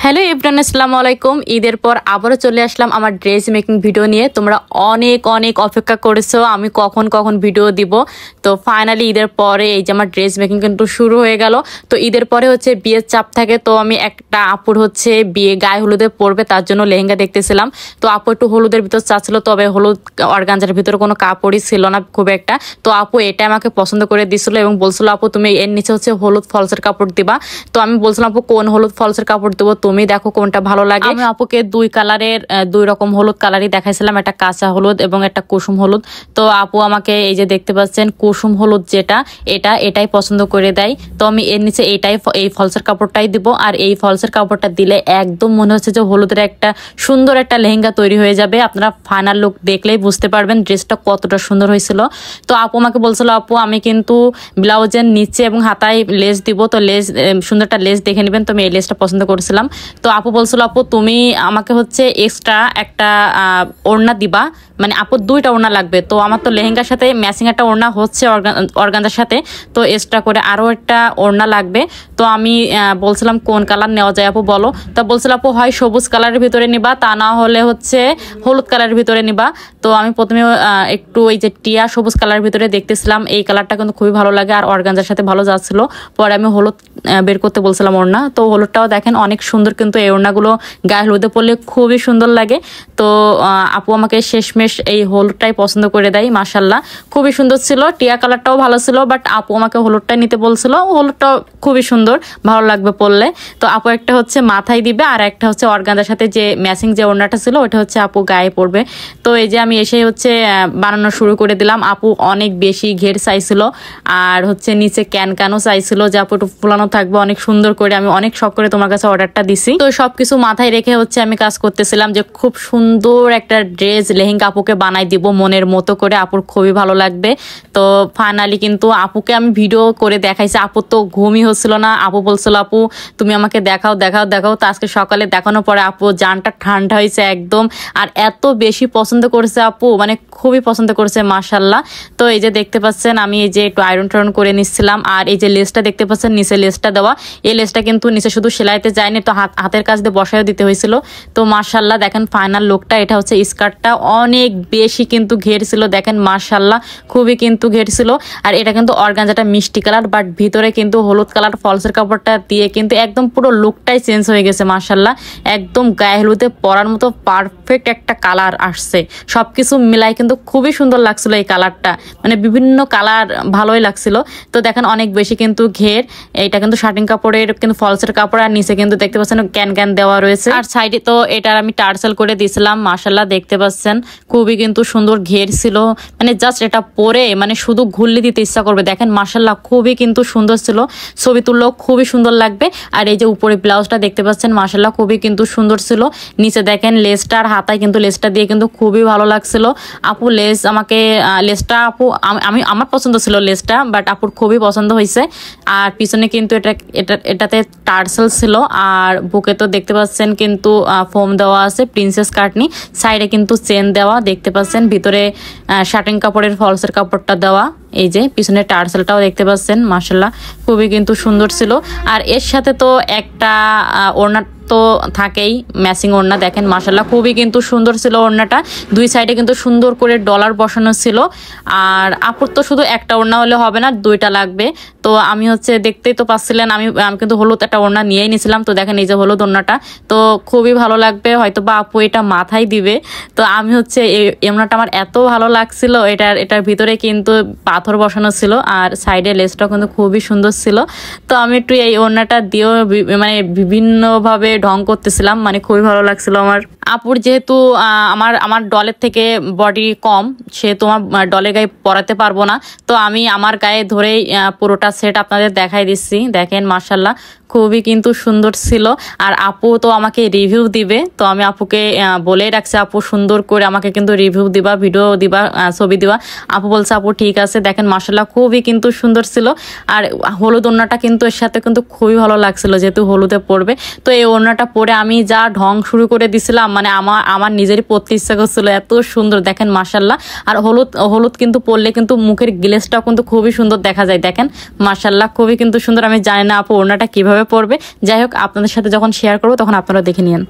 Hello everyone, আসসালামু আলাইকুম। ঈদের পর আবারও চলে আসলাম আমার ড্রেস মেকিং ভিডিও নিয়ে। তোমরা অনেক অনেক অপেক্ষা করেছো আমি কখন কখন ভিডিও দিব। তো ফাইনালি ঈদের পরে এই যে আমার ড্রেস মেকিং কিন্তু শুরু হয়ে গেল। তো ঈদের পরে হচ্ছে বিয়ের চাপ থাকে, তো আমি একটা আপুর হচ্ছে বিয়ে গায়ে হলুদে পরবে, তার জন্য লেহেঙ্গা দেখতেছিলাম। তো আপু একটু হলুদের ভিতর চাচ্ছিল, তবে হলুদ অর্গানজার ভিতরে কোনো কাপড়ই ছিল না খুব একটা। তো আপু এটা আমাকে পছন্দ করে দিছিল এবং বলছিল আপু তুমি এর নিচে হচ্ছে হলুদ ফলসের কাপড় দিবা। তো আমি বলছিলাম আপু কোন হলুদ ফলসের কাপড় দেবো, তুমি দেখো কোনটা ভালো লাগে। আমি আপুকে দুই কালারের দুই রকম হলুদ কালারই দেখাইছিলাম, একটা কাঁচা হলুদ এবং একটা কুসুম হলুদ। তো আপু আমাকে এই যে দেখতে পাচ্ছেন কুসুম হলুদ যেটা এটাই পছন্দ করে দেয়। তো আমি এর নিচে এই ফলসের কাপড়টাই দিব। আর এই ফলসের কাপড়টা দিলে একদম মনে হচ্ছে যে হলুদের একটা সুন্দর একটা লেহেঙ্গা তৈরি হয়ে যাবে। আপনারা ফাইনাল লুক দেখলেই বুঝতে পারবেন ড্রেসটা কতটা সুন্দর হয়েছিল। তো আপু আমাকে বলছিল আপু আমি কিন্তু ব্লাউজের নিচে এবং হাতায় লেস দিব, তো লেস সুন্দর একটা লেস দেখে নেবেন। তো আমি এই লেসটা পছন্দ করেছিলাম। তো আপু বলছিল আপু তুমি আমাকে হচ্ছে এক্সট্রা একটা ওড়না দিবা, মানে আপুর দুইটা ওড়না লাগবে। তো আমার তো লেহেঙ্গার সাথে ম্যাচিং একটা ওড়না হচ্ছে অর্গানজার সাথে, তো এক্সট্রা করে আরও একটা ওড়না লাগবে। তো আমি বলছিলাম কোন কালার নেওয়া যায় আপু বলো। তো বলছিল আপু হয় সবুজ কালারের ভিতরে নিবা, তা না হলে হচ্ছে হলুদ কালারের ভিতরে নিবা। তো আমি প্রথমে একটু ওই যে টিয়া সবুজ কালারের ভিতরে দেখতেছিলাম, এই কালারটা কিন্তু খুবই ভালো লাগে আর অর্গানজার সাথে ভালো যাচ্ছিল। পরে আমি হলুদ বের করতে বলছিলাম ওড়না। তো হলুদটাও দেখেন অনেক সুন্দর, কিন্তু এই ওড়নাগুলো গায়ে হলুদে পরলে খুবই সুন্দর লাগে। তো আপু আমাকে শেষমেশ এই হলুদটাই পছন্দ করে দেয়। মাশাল্লাহ খুবই সুন্দর ছিল, টিয়া কালারটাও ভালো ছিল, বাট আপু আমাকে হলুদটাই নিতে বলছিল। হলুদটাও খুবই সুন্দর, ভালো লাগবে পরলে। তো আপু একটা হচ্ছে মাথায় দিবে আর একটা হচ্ছে অর্গানজার সাথে যে ম্যাচিং যে ওড়নাটা ছিল ওটা হচ্ছে আপু গায়ে পরবে। তো এই যে আমি এসে হচ্ছে বানানো শুরু করে দিলাম। আপু অনেক বেশি ঘের চাইছিল আর হচ্ছে নিচে ক্যানও চাইছিল যে আপু একটু ফুলানো থাকবে অনেক সুন্দর করে। আমি অনেক শখ করে তোমার কাছে অর্ডারটা দিছি। তো সবকিছু মাথায় রেখে হচ্ছে আমি কাজ করতেছিলাম যে খুব সুন্দর একটা ড্রেস লেহেঙ্গা আপুকে বানাই দিব মনের মতো করে, আপুর খুবই ভালো লাগবে। তো ফাইনালি কিন্তু আপুকে আমি ভিডিও করে দেখাইছি, আপুর তো ঘুমই হচ্ছিল না। আপু বলছিল আপু তুমি আমাকে দেখাও দেখাও দেখাও। তো আজকে সকালে দেখানোর পরে আপু জানটা ঠান্ডা হয়েছে একদম, আর এত বেশি পছন্দ করেছে আপু, মানে খুবই পছন্দ করেছে মাশাল্লাহ। তো এই যে দেখতে পাচ্ছেন আমি এই যে একটু আয়রন টায়রন করে নিচ্ছিলাম। আর এই যে লেসটা দেখতে পাচ্ছেন নিচে লেসটা দেওয়া, এই লেসটা কিন্তু নিচে শুধু সেলাইতে যায়নি, তো হাতের কাজ দিয়ে বসায়ও দিতে হয়েছিল। তো মাশাল্লাহ দেখেন ফাইনাল লুকটা, এটা হচ্ছে স্কার্টটা অনেক বেশি কিন্তু ঘের ছিল, দেখেন মাশাল্লাহ খুবই কিন্তু ঘের ছিল। আর এটা কিন্তু অর্গানজাটা মিষ্টি কালার, বাট ভিতরে কিন্তু হলুদ কালার ফলসের কাপড়টা দিয়ে কিন্তু একদম পুরো লুকটাই চেঞ্জ হয়ে গেছে মাশাল্লাহ। একদম গায়ে হলুদে পরার মতো পারফেক্ট একটা কালার আসছে, সবকিছু মিলাই কিন্তু খুবই সুন্দর লাগছিল এই কালারটা, মানে বিভিন্ন কালার ভালোই লাগছিল। তো দেখেন অনেক বেশি কিন্তু ঘের, এটা কিন্তু শার্টিং কাপড়ের কিন্তু ফলসের কাপড়, আর নিচে কিন্তু দেখতে পাচ্ছেন ক্যান দেওয়া রয়েছে। আর সাইডে তো এটার আমি টার্সেল করে দিয়েছিলাম মাশাল্লাহ, দেখতে পাচ্ছেন খুবই কিন্তু সুন্দর ঘের ছিল, মানে জাস্ট এটা পরে মানে শুধু ঘুরলে দিতে ইচ্ছা করবে। দেখেন মাশাল্লাহ খুবই কিন্তু সুন্দর ছিল, ছবি তুললেও খুবই সুন্দর লাগবে। আর এই যে উপরে ব্লাউজটা দেখতে পাচ্ছেন মাশাল্লাহ খুবই কিন্তু সুন্দর ছিল। নিচে দেখেন লেসটা আর হাতায় কিন্তু লেসটা দিয়ে কিন্তু খুবই ভালো লাগছিল। আপু লেস আমাকে লেসটা আপু আমি আমার পছন্দ ছিল লেসটা, বাট আপুর খুবই পছন্দ হয়েছে। আর পিছনে কিন্তু এটাতে টার্সেল ছিল, আর বুকে তো দেখতে পাচ্ছেন কিন্তু ফোম দেওয়া আছে প্রিন্সেস কাটনি, সাইডে কিন্তু চেন দেওয়া দেখতে পাচ্ছেন, ভিতরে শার্টিং কাপড়ের ফলসের কাপড়টা দেওয়া। এই যে পিছনে টার্সেলটাও দেখতে পাচ্ছেন মাশাল্লাহ খুবই কিন্তু সুন্দর ছিল। আর এর সাথে তো একটা ওড়না তো থাকেই, ম্যাচিং ওড়না, দেখেন মাশাল্লাহ খুবই কিন্তু সুন্দর ছিল ওড়নাটা। দুই সাইডে কিন্তু সুন্দর করে ডলার বসানো ছিল। আর আপুর তো শুধু একটা ওড়না হলে হবে না, দুইটা লাগবে। তো আমি হচ্ছে দেখতেই তো পাচ্ছিলেন আমি কিন্তু হলুদ একটা ওড়না নিয়েই নিয়েছিলাম। তো দেখেন এই যে হলুদ ওড়নাটা, তো খুবই ভালো লাগবে, হয়তো বা আপু এটা মাথায় দিবে। তো আমি হচ্ছে এই ওড়নাটা আমার এত ভালো লাগছিল, এটার ভিতরে কিন্তু পাথর বসানো ছিল আর সাইডে লেসটাও কিন্তু খুবই সুন্দর ছিল। তো আমি একটু এই ওড়নাটা দিয়েও মানে বিভিন্নভাবে ঢং করতেছিলাম, মানে খুবই ভালো লাগছিল আমার। আপুর যেহেতু আমার ডলের থেকে বডি কম, সেহেতু আমার ডলের গায়ে পরাতে পারবো না, তো আমি আমার গায়ে ধরেই পুরোটা সেট আপনাদের দেখাই দিচ্ছি। দেখেন মাশাল্লাহ খুবই কিন্তু সুন্দর ছিল। আর আপু তো আমাকে রিভিউ দিবে, তো আমি আপুকে বলেই রাখছি আপু সুন্দর করে আমাকে কিন্তু রিভিউ দিবা, ভিডিও দিবা, ছবি দিবা। আপু বলছে আপু ঠিক আছে। দেখেন মাশাল্লাহ খুবই কিন্তু সুন্দর ছিল। আর হলুদ ওড়নাটা কিন্তু এর সাথে কিন্তু খুবই ভালো লাগছিল, যেহেতু হলুদে পরবে। তো এই ওড়নাটা পরে আমি যা ঢং শুরু করে দিছিলাম মানে আমার নিজেরই পরতে ইচ্ছা করছিল, এত সুন্দর দেখেন মাশাল্লাহ। আর হলুদ কিন্তু পরলে কিন্তু মুখের গ্লেজটাও কিন্তু খুবই সুন্দর দেখা যায়, দেখেন মাশাল্লাহ খুবই কিন্তু সুন্দর। আমি জানি না আপু ওড়নাটা কিভাবে পরবে, যাই হোক আপনাদের সাথে যখন শেয়ার করবো তখন আপনারা দেখে নিন।